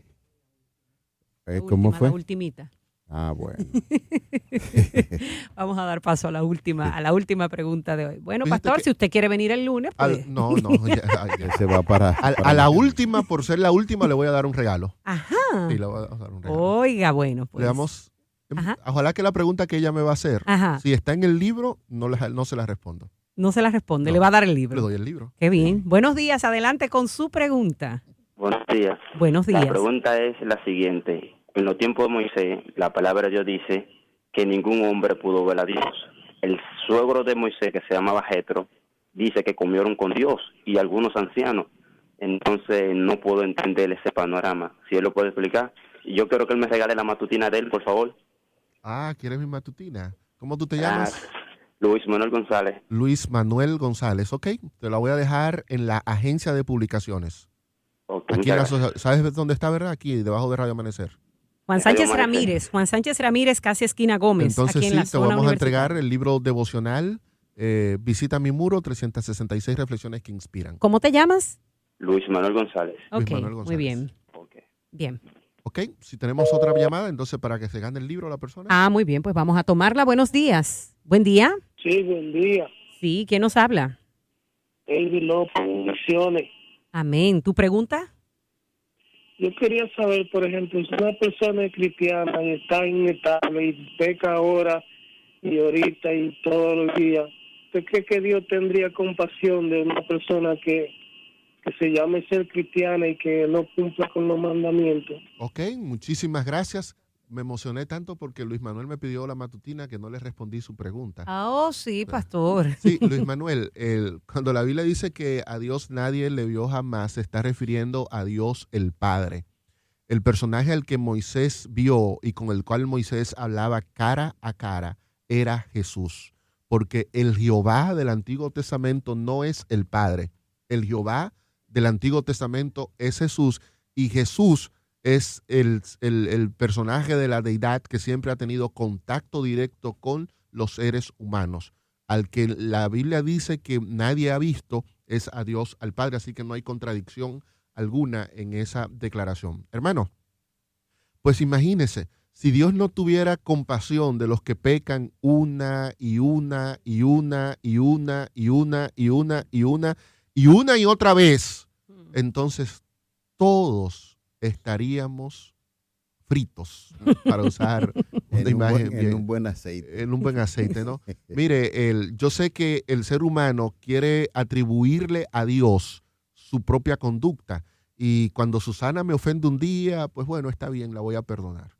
¿Cómo fue? La ultimita. Ah, bueno. Vamos a dar paso a la última pregunta de hoy. Bueno, pastor, si usted quiere venir el lunes, pues. No, ya se va para a la última, por ser la última, le voy a dar un regalo. Ajá. Sí, le voy a dar un regalo. Oiga, bueno, pues. Le damos, ojalá que la pregunta que ella me va a hacer, si está en el libro, no se la respondo. No se la responde, le va a dar el libro. Le doy el libro. Qué bien. Buenos días, adelante con su pregunta. Buenos días. Buenos días. La pregunta es la siguiente. En los tiempos de Moisés, la palabra de Dios dice que ningún hombre pudo ver a Dios. El suegro de Moisés, que se llamaba Jetro, dice que comieron con Dios y algunos ancianos. Entonces no puedo entender ese panorama. Si él lo puede explicar. Y yo quiero que él me regale la matutina de él, por favor. ¿Quieres mi matutina? ¿Cómo tú te llamas? Luis Manuel González. Luis Manuel González, ok. Te la voy a dejar en la agencia de publicaciones. Okay, aquí ¿sabes dónde está, verdad? Aquí, debajo de Radio Amanecer. Juan Sánchez Ramírez, casi esquina Gómez. Entonces aquí en la zona te vamos a entregar el libro devocional, Visita mi muro, 366 reflexiones que inspiran. ¿Cómo te llamas? Luis Manuel González. Ok, Luis Manuel González. muy bien. Okay. Bien. Ok, si tenemos otra llamada, entonces para que se gane el libro la persona. Muy bien, pues vamos a tomarla. Buenos días. ¿Buen día? Sí, buen día. Sí, ¿quién nos habla? Elvis López, Misiones. Amén. ¿Tu pregunta? Yo quería saber, por ejemplo, si una persona es cristiana y está inestable y peca ahora y ahorita y todos los días, ¿usted cree que Dios tendría compasión de una persona que se llame ser cristiana y que no cumpla con los mandamientos? Ok, muchísimas gracias. Me emocioné tanto porque Luis Manuel me pidió la matutina que no le respondí su pregunta. Sí, pastor. Sí, Luis Manuel, cuando la Biblia dice que a Dios nadie le vio jamás, se está refiriendo a Dios el Padre. El personaje al que Moisés vio y con el cual Moisés hablaba cara a cara era Jesús. Porque el Jehová del Antiguo Testamento no es el Padre. El Jehová del Antiguo Testamento es Jesús, y Jesús es el personaje de la deidad que siempre ha tenido contacto directo con los seres humanos. Al que la Biblia dice que nadie ha visto es a Dios, al Padre, así que no hay contradicción alguna en esa declaración. Hermano, pues imagínese, si Dios no tuviera compasión de los que pecan una y otra vez, entonces todos estaríamos fritos, para usar una imagen en un buen aceite. En un buen aceite, ¿no? Mire, yo sé que el ser humano quiere atribuirle a Dios su propia conducta. Y cuando Susana me ofende un día, pues bueno, está bien, la voy a perdonar.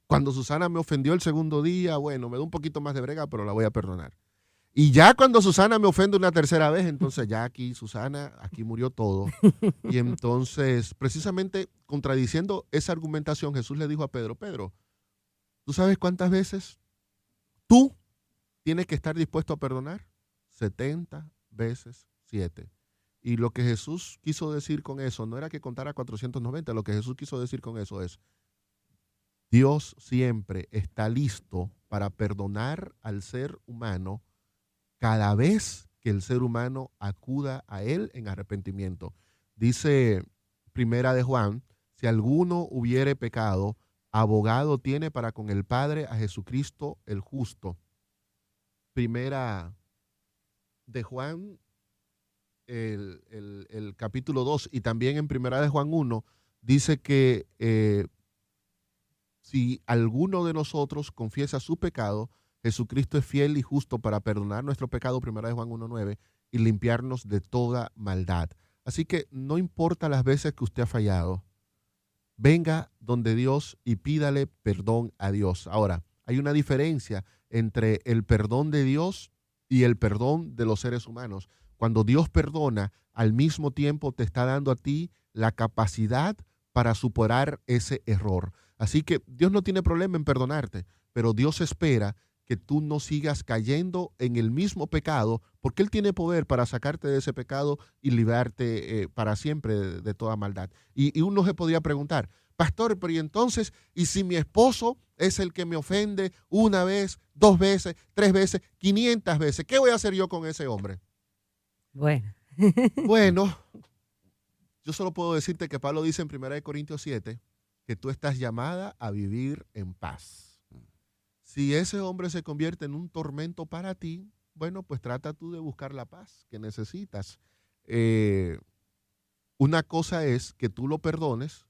Cuando Susana me ofendió el segundo día, bueno, me da un poquito más de brega, pero la voy a perdonar. Y ya cuando Susana me ofende una tercera vez, entonces ya aquí, Susana, aquí murió todo. Y entonces, precisamente contradiciendo esa argumentación, Jesús le dijo a Pedro, Pedro, ¿tú sabes cuántas veces tú tienes que estar dispuesto a perdonar? 70 veces 7. Y lo que Jesús quiso decir con eso no era que contara 490, lo que Jesús quiso decir con eso es, Dios siempre está listo para perdonar al ser humano cada vez que el ser humano acuda a Él en arrepentimiento. Dice Primera de Juan, si alguno hubiere pecado, abogado tiene para con el Padre a Jesucristo el justo. Primera de Juan, el capítulo 2, y también en Primera de Juan 1, dice que si alguno de nosotros confiesa su pecado, Jesucristo es fiel y justo para perdonar nuestro pecado, Primera de Juan 1:9, y limpiarnos de toda maldad. Así que no importa las veces que usted ha fallado, venga donde Dios y pídale perdón a Dios. Ahora, hay una diferencia entre el perdón de Dios y el perdón de los seres humanos. Cuando Dios perdona, al mismo tiempo te está dando a ti la capacidad para superar ese error. Así que Dios no tiene problema en perdonarte, pero Dios espera que tú no sigas cayendo en el mismo pecado, porque Él tiene poder para sacarte de ese pecado y librarte para siempre de toda maldad. Y uno se podría preguntar, pastor, pero ¿y entonces, y si mi esposo es el que me ofende una vez, 2 veces, 3 veces, 500 veces? ¿Qué voy a hacer yo con ese hombre? Bueno, yo solo puedo decirte que Pablo dice en 1 Corintios 7 que tú estás llamada a vivir en paz. Si ese hombre se convierte en un tormento para ti, bueno, pues trata tú de buscar la paz que necesitas. Una cosa es que tú lo perdones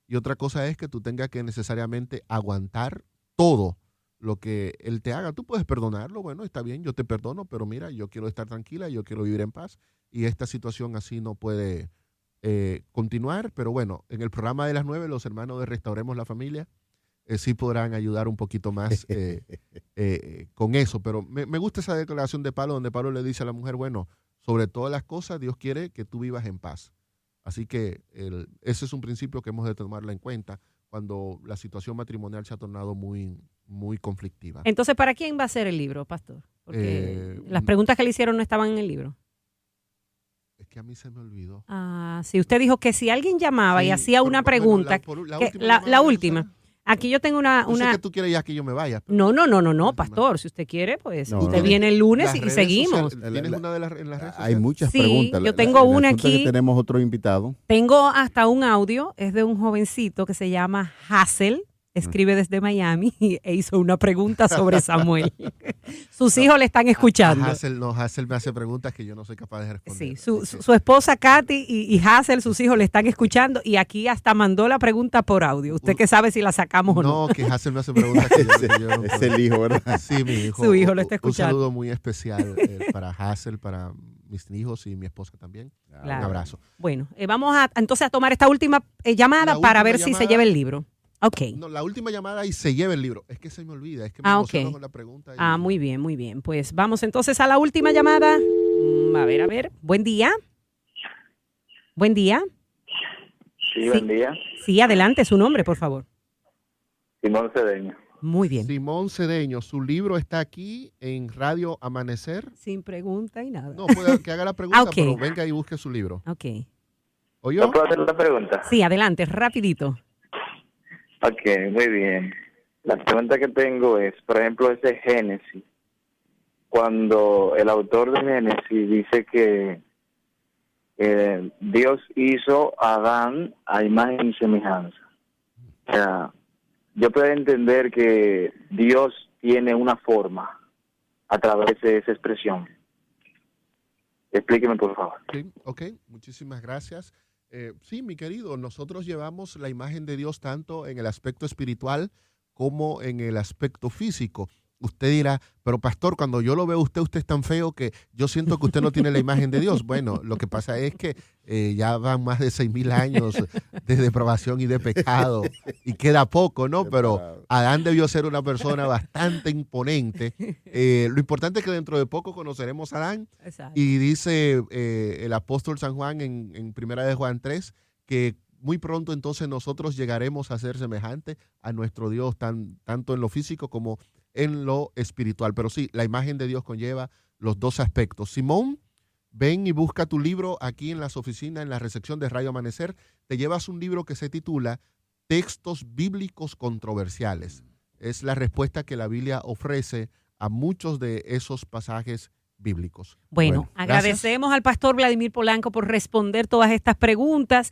y otra cosa es que tú tengas que necesariamente aguantar todo lo que él te haga. Tú puedes perdonarlo, bueno, está bien, yo te perdono, pero mira, yo quiero estar tranquila, yo quiero vivir en paz y esta situación así no puede continuar. Pero bueno, en el programa de las 9, los hermanos de Restauremos la Familia sí podrán ayudar un poquito más con eso. Pero me gusta esa declaración de Pablo, donde Pablo le dice a la mujer, bueno, sobre todas las cosas, Dios quiere que tú vivas en paz. Así que ese es un principio que hemos de tomarlo en cuenta cuando la situación matrimonial se ha tornado muy, muy conflictiva. Entonces, ¿para quién va a ser el libro, pastor? Porque las preguntas que le hicieron no estaban en el libro. Es que a mí se me olvidó. Ah, sí, usted dijo que si alguien llamaba y hacía una bueno, pregunta, la última. Aquí yo tengo una... Yo sé que tú quieres ya que yo me vaya. No, pastor. Si usted quiere, pues usted viene el lunes y seguimos. ¿Tienes una de las redes sociales? Hay muchas Sí, preguntas. yo tengo una aquí. Que tenemos otro invitado. Tengo hasta un audio, es de un jovencito que se llama Hazel, escribe desde Miami e hizo una pregunta sobre Samuel. Sus hijos le están escuchando. Hazel me hace preguntas que yo no soy capaz de responder. Sí, su esposa Katy y Hazel, sus hijos le están escuchando y aquí hasta mandó la pregunta por audio. ¿Usted qué sabe si la sacamos o no? No, que Hazel me hace preguntas que yo no es el hijo, ¿verdad? Sí, mi hijo. Su hijo lo está escuchando. Un saludo muy especial para Hazel, para mis hijos y mi esposa también. Claro. Un abrazo. Bueno, vamos entonces a tomar esta última llamada para ver si se lleva el libro. Okay. No, la última llamada y se lleva el libro. Es que se me olvida, es que me emociono con la pregunta. Muy bien, muy bien. Pues vamos entonces a la última llamada. A ver. Buen día. Buen día. Sí, buen día. Sí, adelante, su nombre, por favor. Simón Cedeño. Muy bien. Simón Cedeño, su libro está aquí en Radio Amanecer. Sin pregunta y nada. No, puede que haga la pregunta, pero venga y busque su libro. Ok. ¿Oyó? ¿No puedo hacer la pregunta? Sí, adelante, rapidito. Ok, muy bien. La pregunta que tengo es, por ejemplo, ese Génesis. Cuando el autor de Génesis dice que Dios hizo a Adán a imagen y semejanza. O sea, yo puedo entender que Dios tiene una forma a través de esa expresión. Explíqueme, por favor. Sí, ok, muchísimas gracias. Sí, mi querido, nosotros llevamos la imagen de Dios tanto en el aspecto espiritual como en el aspecto físico. Usted dirá, pero pastor, cuando yo lo veo a usted es tan feo que yo siento que usted no tiene la imagen de Dios. Bueno, lo que pasa es que ya van más de 6,000 años de depravación y de pecado y queda poco, ¿no? Pero Adán debió ser una persona bastante imponente. Lo importante es que dentro de poco conoceremos a Adán. Exacto. Y dice el apóstol San Juan en Primera de Juan 3 que muy pronto entonces nosotros llegaremos a ser semejantes a nuestro Dios, tanto en lo físico como en lo espiritual. Pero sí, la imagen de Dios conlleva los dos aspectos. Simón, ven y busca tu libro aquí en las oficinas, en la recepción de Radio Amanecer. Te llevas un libro que se titula Textos Bíblicos Controversiales. Es la respuesta que la Biblia ofrece a muchos de esos pasajes bíblicos. Bueno, agradecemos al pastor Vladimir Polanco por responder todas estas preguntas.